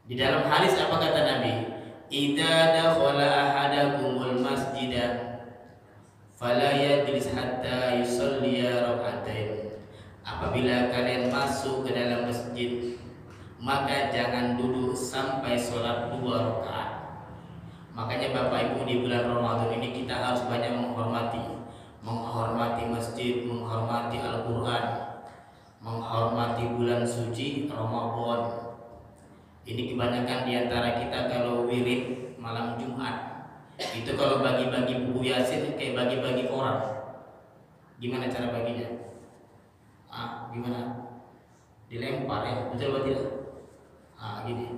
Di dalam hadis apa kata Nabi? Idza dakhala ahadakumul masjidah fala yajlis hatta yusalliya rak'atain. Apabila kalian masuk ke dalam masjid, maka jangan duduk sampai sholat 2 rakaat. Makanya Bapak Ibu, di bulan Ramadan ini kita harus banyak menghormati masjid, menghormati Al-Quran, menghormati bulan suci Ramadan. Ini kebanyakan diantara kita kalau wirid malam Jumat itu kalau bagi-bagi buku Yasin kayak bagi-bagi orang. Gimana cara baginya? Gimana? Dilempar ya, betul atau tidak? Gini.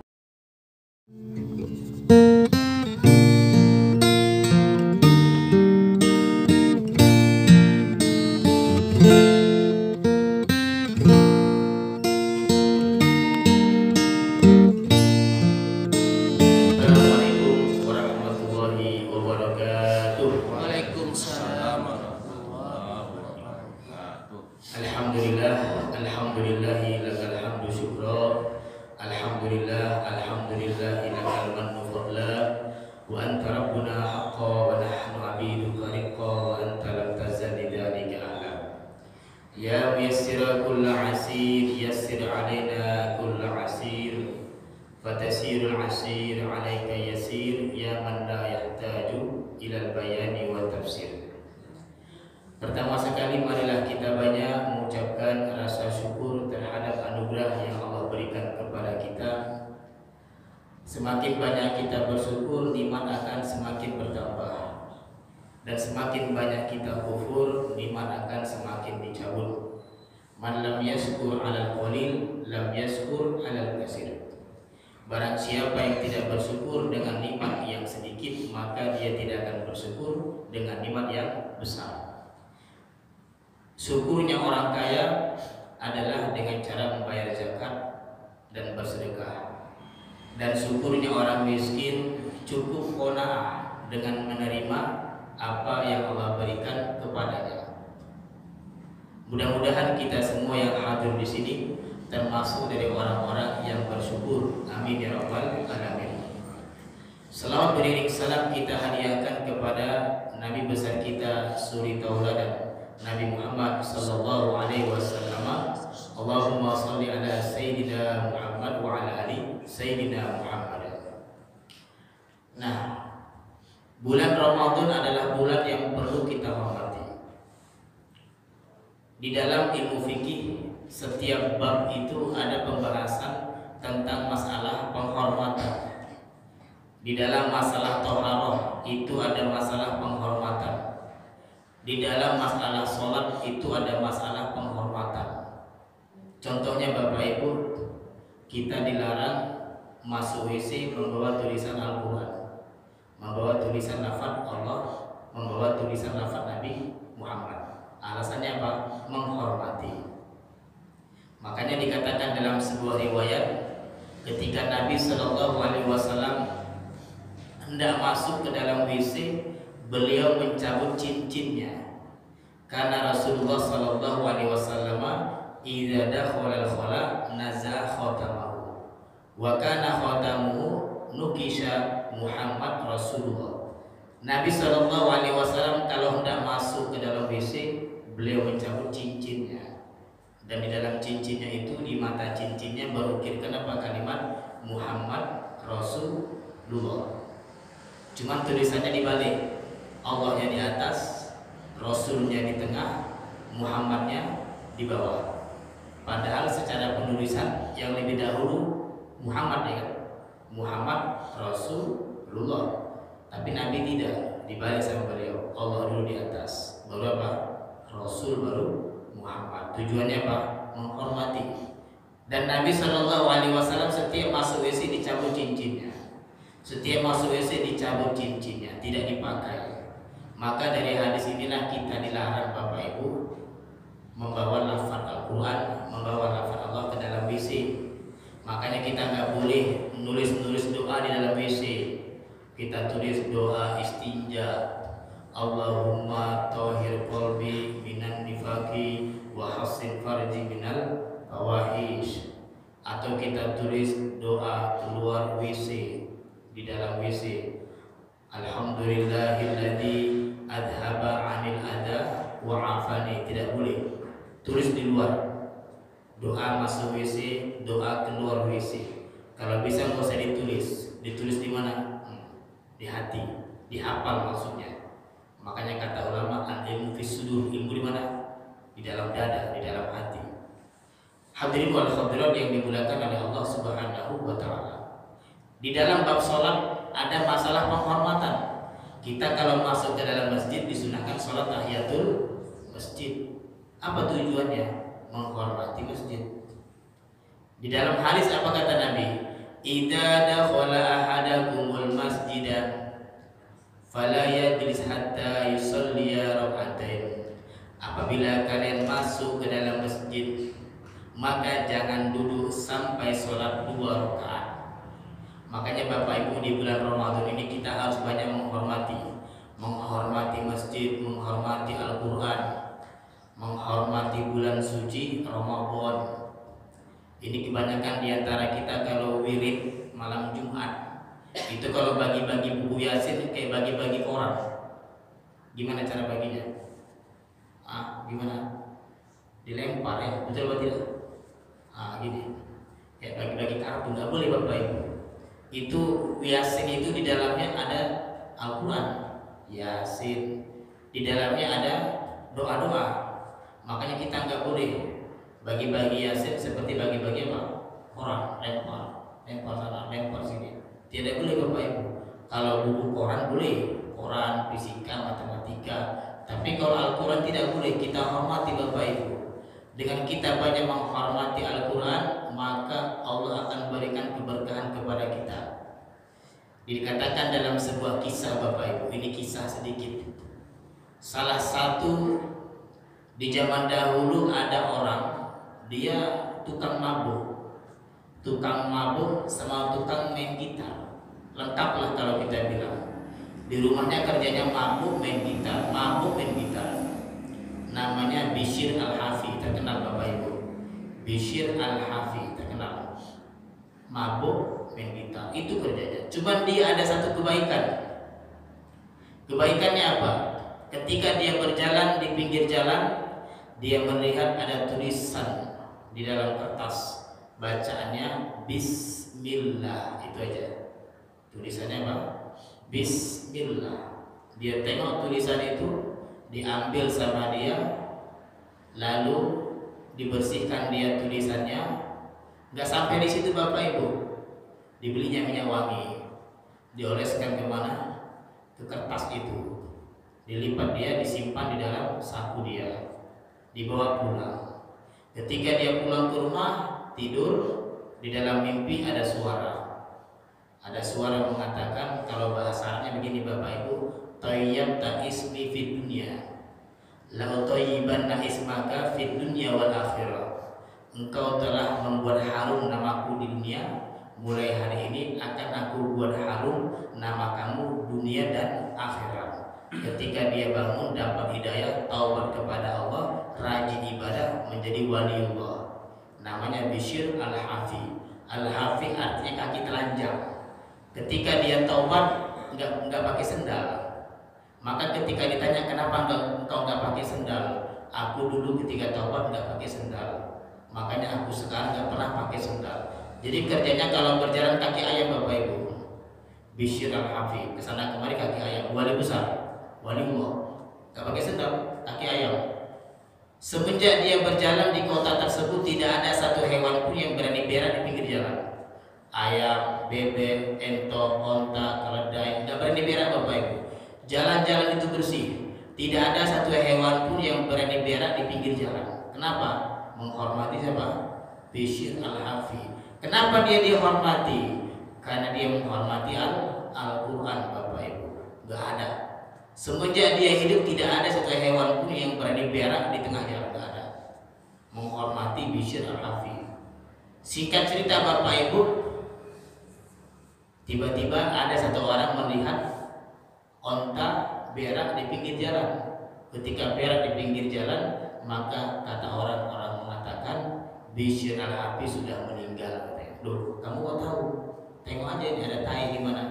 Pertama sekali marilah kita banyak mengucapkan rasa syukur terhadap anugerah yang Allah berikan kepada kita. Semakin banyak kita bersyukur, nikmat akan semakin bertambah. Dan semakin banyak kita kufur, nikmat akan semakin dicabut. Man lam yashkur 'alal qalil, lam yashkur 'alal katsir. Barang siapa yang tidak bersyukur dengan nikmat yang sedikit, maka dia tidak akan bersyukur dengan nikmat yang besar. Syukurnya orang kaya adalah dengan cara membayar zakat dan bersedekah. Dan syukurnya orang miskin cukup qanaah dengan menerima apa yang Allah berikan kepadanya. Mudah-mudahan kita semua yang hadir di sini termasuk dari orang-orang yang bersyukur. Amin ya rabbal alamin. Selawat beriring salam kita hadiahkan kepada Nabi besar kita, suri tauladan Nabi Muhammad sallallahu alaihi wasallam. Allahumma shalli ala sayyidina Muhammad wa ala ali sayyidina Muhammad. Nah, bulan Ramadan adalah bulan yang perlu kita hormati. Di dalam ilmu fikih, setiap bab itu ada pembahasan tentang masalah penghormatan. Di dalam masalah thaharah itu ada masalah penghormatan. Di dalam masalah sholat itu ada masalah penghormatan. Contohnya Bapak Ibu, kita dilarang masuk WC membawa tulisan Al-Quran, membawa tulisan lafaz Allah, membawa tulisan lafaz Nabi Muhammad. Alasannya apa? Menghormati. Makanya dikatakan dalam sebuah riwayat, ketika Nabi Shallallahu Alaihi Wasallam hendak masuk ke dalam WC, beliau mencabut cincinnya karena Rasulullah sallallahu alaihi wasallam idza dakhala al-khala naza'a khatamahu wa kana khatamuhu nukisha Muhammad Rasulullah. Nabi sallallahu alaihi wasallam kalau hendak masuk ke dalam WC, beliau mencabut cincinnya. Dan di dalam cincinnya itu, di mata cincinnya berukirkan apa? Kalimat Muhammad Rasulullah. Cuman tulisannya dibalik. Allahnya di atas, Rasulnya di tengah, Muhammadnya di bawah. Padahal secara penulisan yang lebih dahulu Muhammad, ya kan? Muhammad Rasulullah. Tapi Nabi tidak, dibalik sama beliau. Allah dulu di atas, baru apa? Rasul, baru Muhammad. Tujuannya apa? Menghormati. Dan Nabi Shallallahu Alaihi Wasallam setiap masuk WC dicabut cincinnya. Setiap masuk WC dicabut cincinnya, tidak dipakai. Maka dari hadis inilah kita dilarang Bapak Ibu membawa lafaz Al-Quran, membawa lafaz Allah ke dalam WC. Makanya kita nggak boleh nulis doa di dalam WC. Kita tulis doa istinja, Allahumma tahhir qalbi minan nifaqi wa hassin farji minal fawahish. atau kita tulis doa keluar WC, di dalam WC, Alhamdulillahilladzi adhaba 'anil adha wa 'afani. Tidak boleh tulis di luar. Doa masuk WC, doa keluar WC. Kalau bisa nggak usah ditulis. Ditulis di mana? Di hati, dihafal maksudnya. Makanya kata ulama, al-ilmu fis sudur, ilmu di mana? Di dalam dada, di dalam hati. Hadirin wal hadirat yang dimuliakan oleh Allah Subhanahu wa taala. Di dalam bab salat ada masalah penghormatan. Kita kalau masuk ke dalam masjid disunahkan salat tahiyatul masjid. Apa tujuannya? Menghormati masjid. Di dalam hadis apa kata Nabi? Idza dakhala ahadakumul masjidah fala yajlis hatta yusalliya rak'atain. Apabila kalian masuk ke dalam masjid, maka jangan duduk sampai sholat 2 rakaat. Makanya Bapak Ibu, di bulan Ramadan ini kita harus banyak menghormati masjid, menghormati Al-Quran, menghormati bulan suci Ramadan. Ini kebanyakan diantara kita kalau wirid malam Jumat itu kalau bagi-bagi buku Yasin kayak bagi-bagi koran. Gimana cara baginya? Gimana? Dilempar ya, betul atau tidak? Gini, kayak bagi-bagi kartu. Nggak boleh Bapak Ibu. Itu Yasin itu di dalamnya ada Al-Quran, Yasin, di dalamnya ada doa-doa. Makanya kita nggak boleh bagi-bagi Yasin seperti bagi-bagi apa? Koran, lempar sana, lempar sini. Tidak boleh Bapak Ibu. Kalau buku koran boleh, koran, fisika, matematika. Tapi kalau Al-Quran tidak boleh. Kita hormati Bapak Ibu. Dengan kita banyak menghormati Al-Quran, maka Allah akan berikan keberkahan kepada kita. Dikatakan dalam sebuah kisah Bapak Ibu, ini kisah sedikit. Salah satu di zaman dahulu ada orang, dia tukang mabuk sama tukang main gitar. Lengkaplah kalau kita bilang. Di rumahnya kerjanya mabuk main gitar. Namanya Bishr Al-Hafi, terkenal Bapak Ibu. Bishr Al-Hafi terkenal. Mabuk main gitar, itu kerjanya. Cuman dia ada satu kebaikan. Kebaikannya apa? Ketika dia berjalan di pinggir jalan, dia melihat ada tulisan di dalam kertas. Bacaannya Bismillah, itu aja. Tulisannya apa? Bismillah. Dia tengok tulisan itu, diambil sama dia, lalu dibersihkan dia tulisannya. Nggak sampai di situ Bapak Ibu, dibelinya minyak wangi, dioleskan ke mana? Ke kertas itu, dilipat dia, disimpan di dalam saku dia, dibawa pulang. Ketika dia pulang ke rumah, tidur, di dalam mimpi ada suara mengatakan, kalau bahasanya begini Bapak Ibu, tayyabta ismi fid dunya la utayyibanna ismaka fid dunya wal akhirah. Engkau telah membuat harum namaku di dunia, mulai hari ini akan aku buat harum nama kamu dunia dan akhirat. Ketika dia bangun dapat hidayah, taubat kepada Allah, rajin ibadah, menjadi waliullah. Namanya Bishr Al-Hafi. Al-Hafi artinya kaki telanjang. Ketika dia taubat nggak pakai sendal. Maka ketika ditanya kenapa engkau nggak pakai sendal, aku dulu ketika taubat nggak pakai sendal, makanya aku sekarang nggak pernah pakai sendal. Jadi kerjanya kalau berjalan kaki ayam Bapak Ibu. Bishr Al-Hafi kesana kemari kaki ayam, wali besar, wali Allah, nggak pakai sendal, kaki ayam. Semenjak dia berjalan di kota tersebut, tidak ada satu hewan pun yang berani berak di pinggir jalan. Ayam, bebek, entok, onta, keledai, nggak berani berak Bapak Ibu. Jalan-jalan itu bersih. Tidak ada satu hewan pun yang berani berak di pinggir jalan. Kenapa? Menghormati siapa? Bishr Al-Hafi. Kenapa dia dihormati? Karena dia menghormati Al-Quran Bapak Ibu. Gak ada. Semenjak dia hidup tidak ada satu hewan pun yang berani berak di tengah jalan. Gak ada. Menghormati Bishr Al-Hafi. Singkat cerita Bapak Ibu, tiba-tiba ada satu orang melihat onta berak di pinggir jalan. Ketika berak di pinggir jalan, maka kata orang-orang mengatakan Bishr al-Habsyi sudah meninggal. Loh, kamu kok tahu? Tengok aja ini ada tai di mana?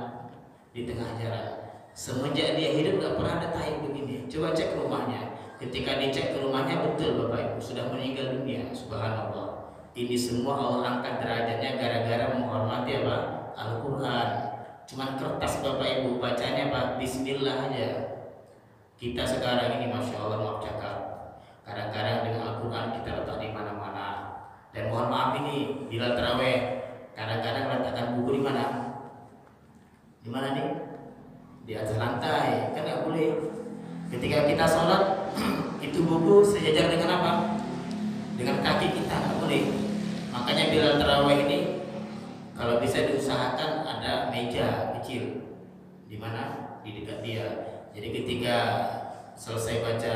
Di tengah jalan. Semenjak dia hidup gak pernah ada tai begini. Coba cek rumahnya. Ketika dicek ke rumahnya, betul Bapak Ibu sudah meninggal dunia. Subhanallah. Ini semua Allah angkat derajatnya gara-gara menghormati apa? Al-Quran. Cuman kertas Bapak Ibu bacanya Pak Bismillah aja. Kita sekarang ini Masya Allah, maaf cakap, kadang-kadang dengan Al-Quran kita letak di mana-mana. Dan mohon maaf ini bila terawih kadang-kadang letakkan buku di mana? Di mana nih? Di atas lantai. Kan nggak boleh. Ketika kita sholat itu buku sejajar dengan apa? Dengan kaki kita, nggak boleh. Makanya bila terawih ini kalau bisa diusahakan ada meja kecil. Di mana? Di dekat dia. Jadi ketika selesai baca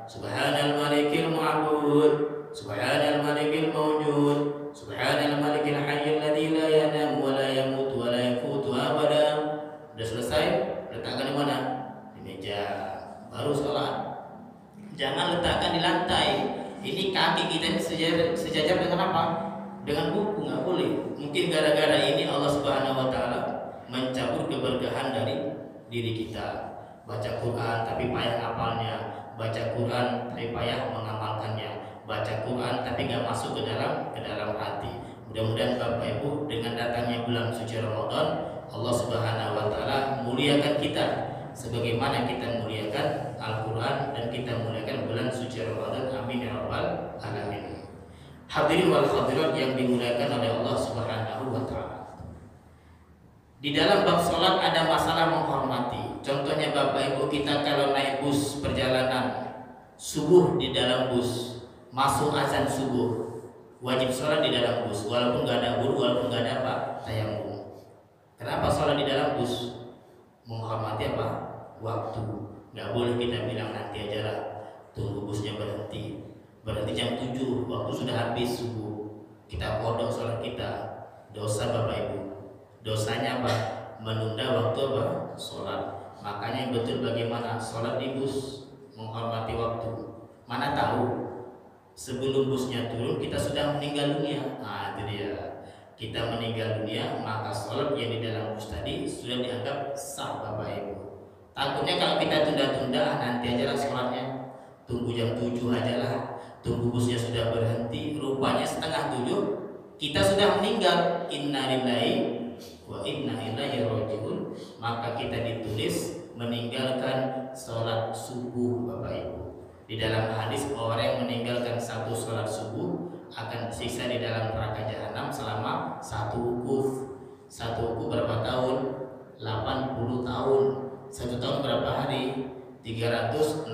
Subhanal Malikil Ma'bud, Subhanal Malikil Mawjud, Subhanal Malikil Hayyul Ladzi la yanamu wa la yamutu wa la yafutu abada. Sudah selesai, letakkan di mana? Di meja. Baru sholat. Jangan letakkan di lantai. Ini kaki kita ini sejajar dengan apa? Dengan buku, nggak boleh. Mungkin gara-gara ini Allah Subhanahu Wa Taala mencabut keberkahan dari diri kita. Baca Quran tapi payah hafalnya, baca Quran tapi payah mengamalkannya, baca Quran tapi nggak masuk ke dalam hati. Mudah-mudahan Bapak Ibu dengan datangnya bulan suci Ramadan, Allah Subhanahu Wa Taala muliakan kita sebagaimana kita muliakan Al-Quran dan kita muliakan bulan suci Ramadan. Amin ya rabbal alamin. Hadirin wal hadirat yang dimuliakan oleh Allah Subhanahu Wa Taala. Di dalam bab sholat ada masalah menghormati. Contohnya Bapak Ibu, kita kalau naik bus perjalanan subuh di dalam bus, masuk azan subuh, wajib sholat di dalam bus walaupun nggak ada wudhu, walaupun nggak ada apa? Tayamum. Kenapa sholat di dalam bus? Menghormati apa? Waktu. Nggak boleh kita bilang nanti aja lah, tunggu busnya berhenti jam 7, waktu sudah habis subuh, kita kodok sholat kita. Dosa Bapak Ibu. Dosanya apa? Menunda waktu apa? Sholat. Makanya yang betul bagaimana sholat di bus, menghormati waktu. Mana tahu sebelum busnya turun kita sudah meninggal dunia. Nah itu dia. Kita meninggal dunia, maka sholat yang di dalam bus tadi sudah dianggap sah Bapak Ibu. Takutnya kalau kita tunda-tunda, nanti aja lah sholatnya, tunggu jam 7 aja lah, tunggu busnya sudah berhenti. Rupanya setengah 7 kita sudah meninggal. Inna lillahi wa inna ilaihi rajiun. Maka kita ditulis meninggalkan sholat subuh Bapak Ibu. Di dalam hadis, orang yang meninggalkan satu sholat subuh akan disiksa di dalam neraka jahanam selama satu wukuf. Satu wukuf berapa tahun? 80 tahun. Satu tahun berapa hari? 365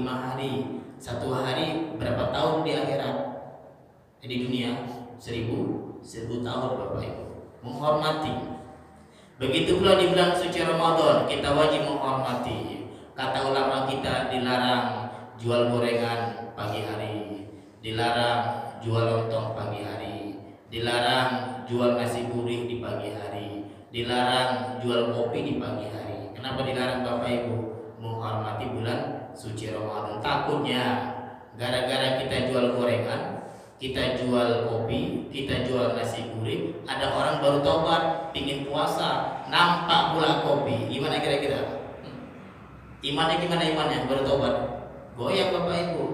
hari. Satu hari berapa tahun di akhirat? Di dunia 1000 tahun Bapak Ibu. Menghormati. Begitu pula di bulan suci Ramadan kita wajib menghormati. Kata ulama kita dilarang jual gorengan pagi hari, dilarang jual lontong pagi hari, dilarang jual nasi gurih di pagi hari, dilarang jual kopi di pagi hari. Kenapa dilarang Bapak Ibu? Menghormati bulan suci Ramadan. Takutnya gara-gara kita jual gorengan, kita jual kopi, kita jual nasi gurih, ada orang baru tobat, pingin puasa, nampak pula kopi. Gimana kira-kira? Imannya gimana imannya? Baru tobat, goyang Bapak Ibu.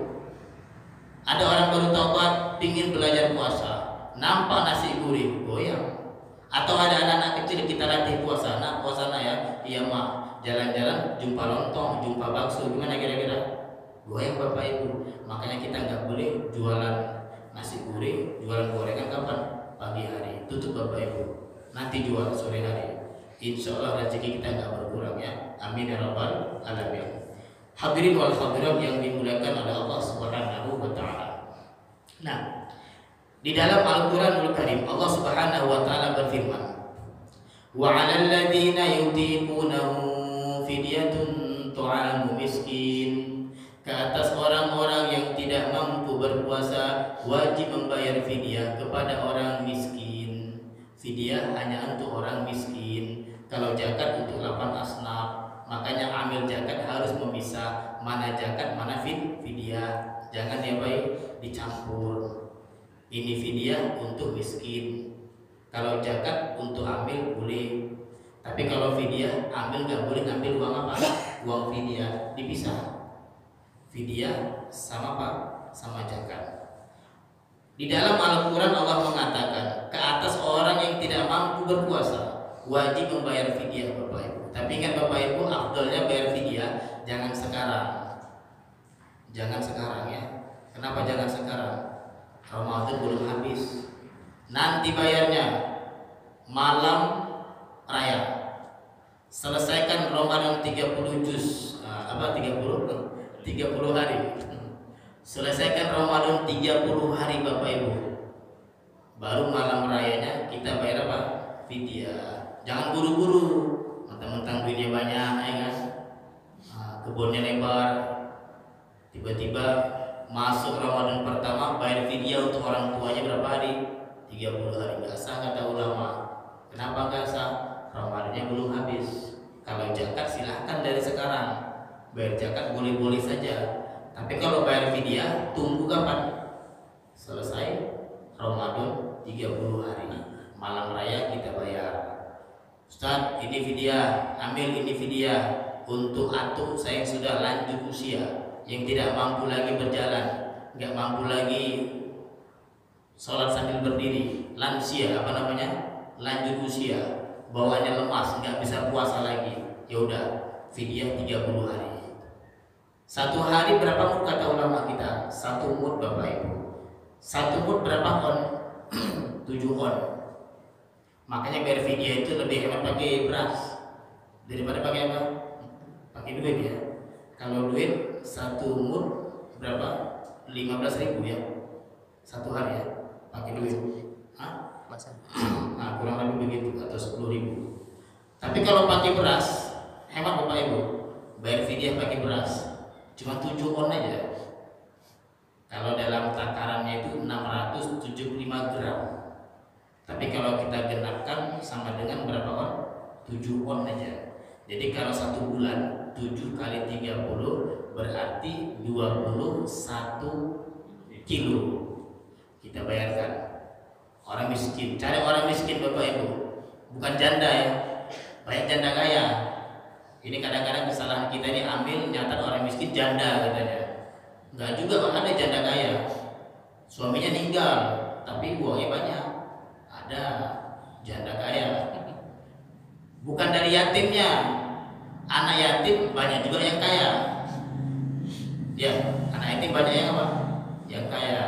Ada orang baru tobat, pingin belajar puasa, nampak nasi gurih, goyang. Atau ada anak-anak kecil kita latih puasa, nah puasa nah ya, iya mak, jalan-jalan jumpa lontong, jumpa bakso, gimana kira-kira? Goyang Bapak Ibu. Makanya kita nggak boleh jualan nasi gurih, jualan gorengan kapan? Pagi hari. Tutup Bapak Ibu. Nanti jual sore hari. Insya Allah rezeki kita nggak berkurang ya. Amin ya rabbal alamin. Hadirin wal hadirat yang dimuliakan oleh Allah Subhanahu wa Ta'ala. Nah, di dalam Al-Qur'anul Karim Allah Subhanahu wa Ta'ala berfirman, "Wa 'alal ladzina yutiqunahu fidyatun tu'amu miskin." Ke atas orang-orang yang tidak mampu berpuasa wajib membayar fidyah kepada orang miskin. Fidyah hanya untuk orang miskin. Kalau zakat untuk 8 asnaf. Makanya amil zakat harus memisah mana zakat mana fidyah. Jangan dicampur. Ini fidyah untuk miskin. Kalau zakat untuk amil boleh. Tapi kalau fidyah amil nggak boleh ngambil uang apa? Uang fidyah, dipisah. Fidyah sama apa? Sama zakat. Di dalam Al-Quran Allah mengatakan ke atas orang yang tidak mampu berpuasa wajib membayar fidyah, Bapak Ibu. Tapi ingat Bapak Ibu, afdalnya bayar fidyah jangan sekarang. Jangan sekarang ya. Kenapa jangan sekarang? Ramadan belum habis. Nanti bayarnya malam raya. Selesaikan Ramadan 30 juz. 30 hari. Selesaikan Ramadan 30 hari Bapak Ibu. Baru malam rayanya kita bayar apa? Fidyah. Jangan buru-buru. Mentang-mentang duitnya banyak ya kan. Kebunnya lebar. Tiba-tiba masuk Ramadan pertama bayar fidyah untuk orang tuanya berapa hari? 30 hari. Enggak sah kata ulama. Kenapa enggak sah? Ramadannya belum habis. Kalau zakat silahkan dari sekarang. Bayar zakat boleh-boleh saja. Tapi kalau bayar fidyah tunggu kapan? Selesai Ramadan 30 hari. Malam raya kita bayar. Ustaz, ini fidyah, ambil ini fidyah untuk atuk saya yang sudah lanjut usia, yang tidak mampu lagi berjalan, nggak mampu lagi sholat sambil berdiri, lansia apa namanya, lanjut usia, bawaannya lemas, nggak bisa puasa lagi. Ya udah, fidyah 30 hari. Satu hari berapa mud kata ulama kita? 1 mud Bapak Ibu. 1 mud berapa on? 7 on. Makanya bayar fidyah itu lebih hemat pakai beras daripada pakai apa? Pakai duit ya. Kalau duit 1 mud berapa? 15.000 ya. 1 hari ya. Pakai duit. Hah? Masa? Nah, kurang lebih begitu atau 10.000. Tapi kalau pakai beras hemat Bapak Ibu. Bayar fidyah pakai beras cuma 7 on aja. Kalau dalam takarannya itu 675 gram. Tapi kalau kita genapkan sama dengan berapa on? 7 on aja. Jadi kalau 1 bulan 7 kali 30 berarti 21 kilo kita bayarkan. Orang miskin, cari orang miskin Bapak Ibu, bukan janda ya. Banyak janda kaya. Ini kadang-kadang kesalahan kita ini ambil nyatat orang miskin janda katanya. Enggak juga, ada janda kaya. Suaminya meninggal, tapi uangnya banyak. Ada janda kaya. Bukan dari yatimnya. Anak yatim banyak juga yang kaya. Ya, anak yatim banyak yang apa? Yang kaya.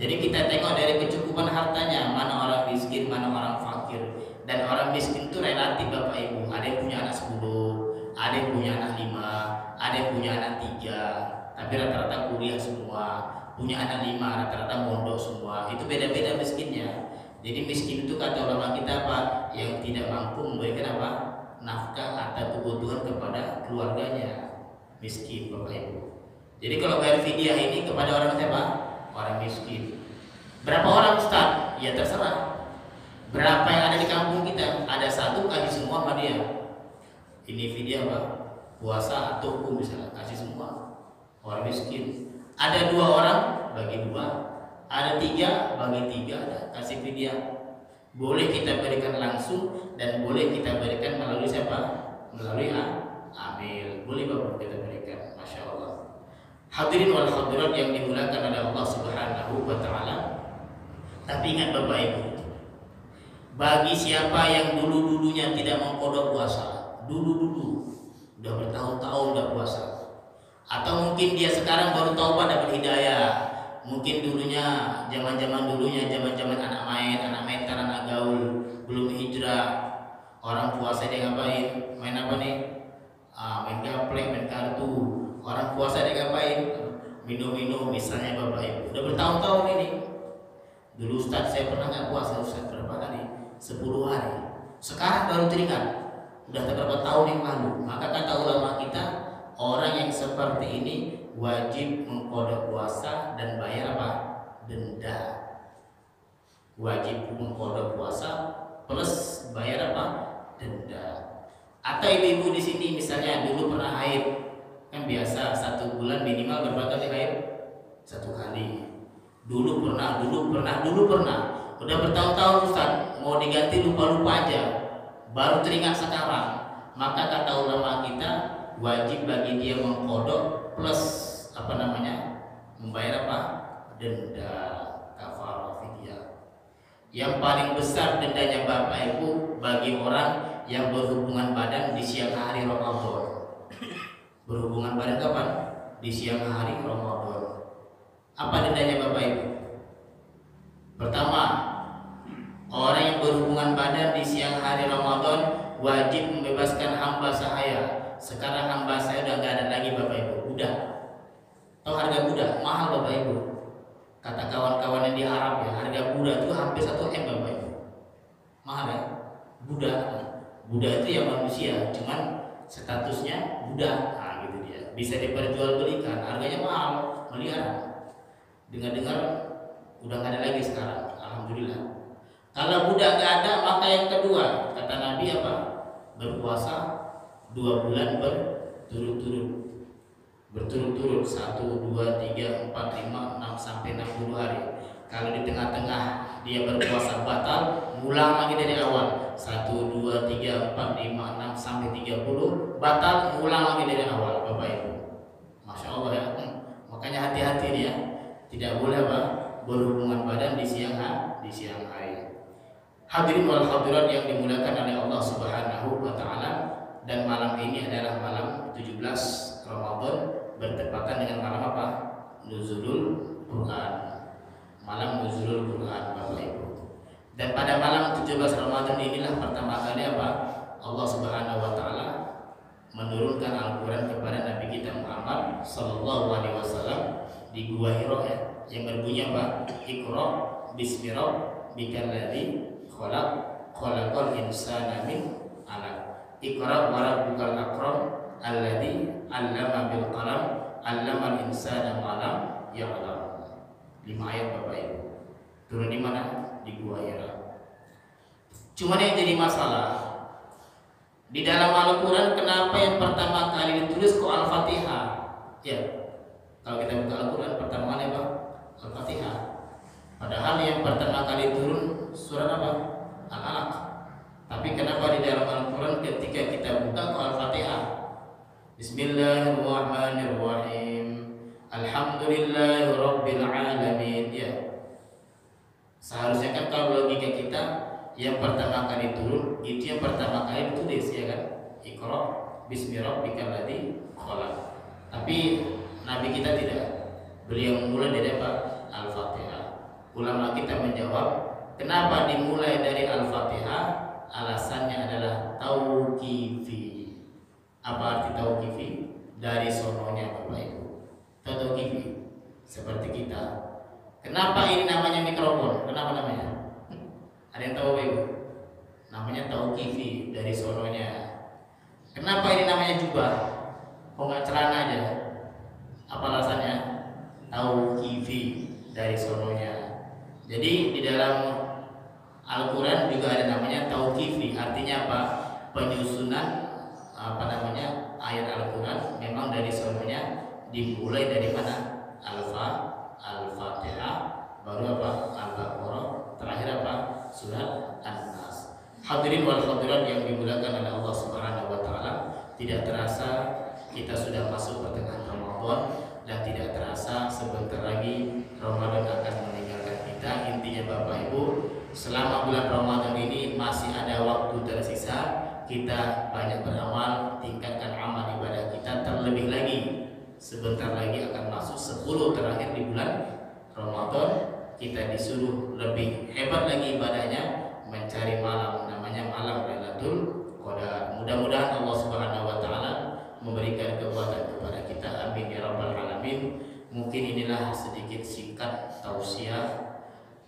Jadi kita tengok dari kecukupan hartanya, mana orang miskin, mana orang fakir. Dan orang miskin itu relatif Bapak Ibu. Ada yang punya anak 10, ada yang punya anak 5, ada yang punya anak 3, tapi rata-rata kuliah semua. Punya anak 5, rata-rata mondok semua. Itu beda-beda miskinnya. Jadi miskin itu kata ulama kita apa? Yang tidak mampu memberikan apa? Nafkah atau kebutuhan kepada keluarganya. Miskin Bapak Ibu. Jadi kalau bayar fidyah ini kepada orang siapa? Orang miskin. Berapa orang Ustaz? Ya terserah. Berapa yang ada di kampung kita? Ada 1 kasih semua sama dia. Ini fidyah apa? Puasa atau hukum misalnya, kasih semua. Orang miskin. Ada 2 orang bagi 2. Ada 3 bagi 3, ada kasih fidyah. Boleh kita berikan langsung dan boleh kita berikan melalui siapa? Melalui amil. Boleh Bapak kita berikan. Masya Allah. Hadirin wal hadirat yang dimuliakan oleh Allah Subhanahu wa taala. Tapi ingat Bapak Ibu, bagi siapa yang dulu-dulunya tidak mengqadha puasa, dulu-dulu udah bertahun-tahun enggak puasa, atau mungkin dia sekarang baru taubat dapat hidayah, mungkin dulunya zaman-zaman anak main, anak gaul, belum hijrah, orang puasa dia ngapain? Main apa nih? Main gaplek, main kartu. Orang puasa dia ngapain? Minum-minum misalnya Bapak Ibu. Udah bertahun-tahun ini. Dulu Ustaz saya pernah nggak puasa Ustaz berapa kali? 10 hari. Sekarang baru teringat. Udah beberapa tahun yang lalu. Maka kata ulama kita, orang yang seperti ini wajib mengqadha puasa dan bayar apa? Denda. Wajib mengqadha puasa plus bayar apa? Denda. Atau ibu-ibu di sini misalnya dulu pernah haid, kan biasa 1 bulan minimal berapa kali haid? 1 kali. Dulu pernah. Udah bertahun-tahun Ustaz, mau diganti lupa-lupa aja. Baru teringat sekarang. Maka kata ulama kita, wajib bagi dia mengqadha plus membayar denda kafarah fidyah. Yang paling besar dendanya Bapak Ibu bagi orang yang berhubungan badan di siang hari Ramadan. Berhubungan badan kapan? Di siang hari Ramadan. Apa dendanya Bapak Ibu? Pertama, orang yang berhubungan badan di siang hari Ramadan wajib membebaskan hamba sahaya. Sekarang hamba saya udah nggak ada lagi Bapak Ibu, budak. Tahu harga budak? Mahal Bapak Ibu. Kata kawan-kawan yang di Arab ya, harga budak itu hampir 1 M Bapak Ibu. Mahal ya? Budak itu ya manusia, cuman statusnya budak. Nah gitu dia. Bisa diperjualbelikan, harganya mahal, miliaran. Dengar-dengar udah nggak ada lagi sekarang, alhamdulillah. Kalau budak nggak ada, maka yang kedua kata Nabi apa? Berpuasa 2 bulan berturut-turut 1, 2, 3, 4, 5, 6 sampai 60 hari. Kalau di tengah-tengah dia berpuasa batal, ulang lagi dari awal 1, 2, 3, 4, 5, 6 sampai 30 batal, ulang lagi dari awal Bapak Ibu. Masya Allah ya. Makanya hati-hati dia. Tidak boleh berhubungan badan di siang hari. Hadirin wal hadirat yang dimuliakan oleh Allah Subhanahu wa taala, dan malam ini adalah malam 17 Ramadan bertepatan dengan malam apa? Nuzulul Quran. Malam Nuzulul Quran Bapak Ibu. Dan pada malam 17 Ramadan inilah pertama kali Allah Subhanahu wa taala menurunkan Al-Quran kepada Nabi kita Muhammad sallallahu alaihi wasallam di Gua Hira ya, yang berbunyi apa? Iqra bismi rabbikal ladzi khalaqal insana min 'alaq. Iqra wa rabbukal akram alladzi 'allama bil qalam 'allamal insana ma lam ya'lam. 5 ayat Bapak Ibu. Turun di mana? Di Gua Hira. Cuma yang jadi masalah di dalam Al-Quran, kenapa yang pertama kali ditulis kok Al-Fatihah? Ya, kalau kita buka Al-Quran pertama kali apa? Al-Fatihah. Padahal yang pertama kali turun surat apa? Al-Alaq. Tapi kenapa di dalam Al-Quran ketika kita buka kok Al-Fatihah? Bismillahirrahmanirrahim. Alhamdulillahi rabbil alamin. Ya. Seharusnya kan kalau logika kita, yang pertama kali turun itu yang pertama kali ditulis ya kan, Iqra bismi rabbikal ladzi khalaq. Tapi Nabi kita tidak, beliau memulai dari apa? Al-Fatihah. Ulama kita menjawab, kenapa dimulai dari Al-Fatihah? Alasannya adalah tauqifi. Apa arti tauqifi? Dari sononya Bapak Ibu. Tauqifi seperti kita. Kenapa ini namanya mikrofon? Kenapa namanya? Ada yang tahu Bapak Ibu? Namanya tauqifi, dari sononya. Kenapa ini namanya jubah? Kok nggak celana aja? Apa alasannya? Tauqifi, dari sononya. Jadi di dalam Al-Quran juga ada namanya tauqifi. Artinya apa? Penyusunan ayat Al-Quran memang dari sononya dimulai dari mana? Al-Fatihah, baru apa? Al-Baqarah, terakhir apa? Surat An-Nas. Hadirin wal hadirat yang dimuliakan oleh Allah Subhanahu wa taala, tidak terasa kita sudah masuk pertengahan Ramadan, dan tidak terasa sebentar lagi Ramadan akan meninggalkan kita. Intinya Bapak Ibu, selama bulan Ramadan ini masih ada waktu tersisa, kita banyak beramal, tingkatkan amal ibadah kita. Terlebih lagi sebentar lagi akan masuk 10 terakhir di bulan Ramadan. Kita disuruh lebih hebat lagi ibadahnya, mencari malam, namanya malam Lailatul Qadar. Mudah-mudahan Allah Subhanahu wa taala memberikan kekuatan kepada kita, amin ya rabbal alamin. Mungkin inilah sedikit singkat tausiah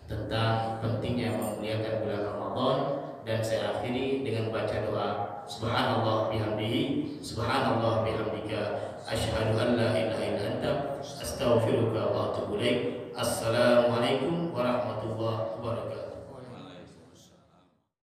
tentang pentingnya memuliakan bulan Ramadan, dan saya akhiri dengan baca doa subhanallah bihamdihi subhanallah bihamdika asyhadu an la ilaha illa anta astaghfiruka wa atubu ilaik. Assalamualaikum warahmatullahi wabarakatuh.